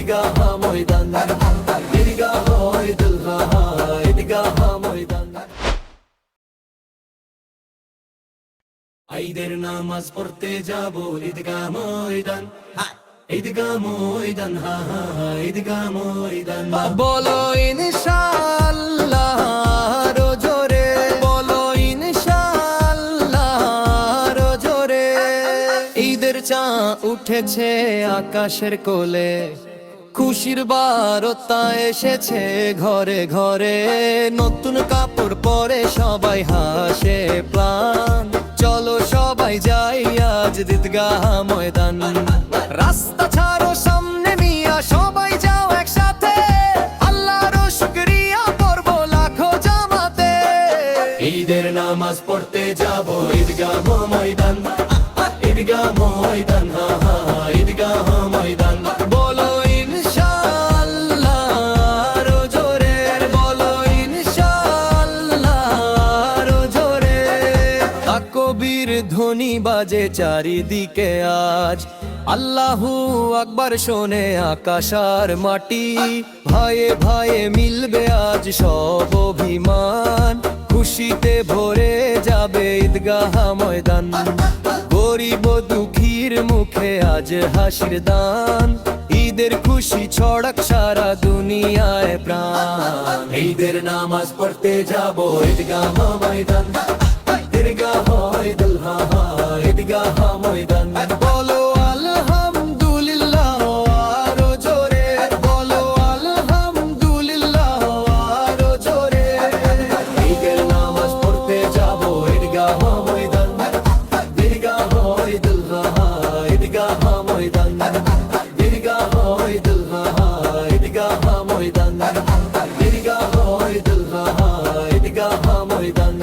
ঈদগাহ ময়দান, ঈদগাহ ঈদুল আযহা, ঈদগাহ ময়দান। ঈদের নামাজ পড়তে যাব ঈদগাহ ময়দান, ঈদগাহ ময়দান, হা হা ঈদগাহ ময়দান। বলো ইনশাআল্লাহ আরো জোরে, বলো ইনশাআল্লাহ আরো জোরে। ঈদের চাঁদ উঠেছে আকাশের কোলে, খুশির বার্তা এসেছে ঘরে ঘরে। নতুন কাপড় পরে সবাই হাসে প্রাণ, চলো সবাই যাই আজ ঈদগাহ ময়দান। রাস্তা ছাড়ো সামনে মিয়া, সবাই যাও একসাথে, আল্লাহর শুকরিয়া করব লাখো জামাতে। ঈদের নামাজ পড়তে যাব ঈদগাহ ময়দান, ঈদগাহ ময়দান, হা হা ঈদগাহ ময়দান। বলো ইনশাআল্লাহ আরো জোরে, বলো ইনশাআল্লাহ আরো জোরে। তাকবীর ধ্বনি বাজে চারিদিকে আজ, আল্লাহু আকবার শোনে আকাশ আর মাটি। ভাইয়ে ভাইয়ে মিলবে আজ সব অভিমান, খুশিতে ভরে যাবে ঈদগাহ ময়দান। গরিব দুঃখীর মুখে আজ হাসির দান, ঈদের খুশি ছড়াক সারা দুনিয়ায় প্রাণ। ঈদের নামাজ পড়তে যাব ঈদগাহ ময়দান, ঈদগাহ ঈদুল আযহা, ঈদগাহ ময়দান। বলো আলহামদুলিল্লাহ আরো জোরে, বলো আলহামদুলিল্লাহ আরো জোরে। ঈদের নামাজ পড়তে যাব ঈদগাহ ময়দান, ঈদগাহ ঈদুল আযহা, ঈদগাহ ময়দান, ঈদগাহ ঈদুল আযহা, ঈদগাহ ময়দান, ঈদগাহ ঈদুল আযহা, ঈদগাহ ময়দান।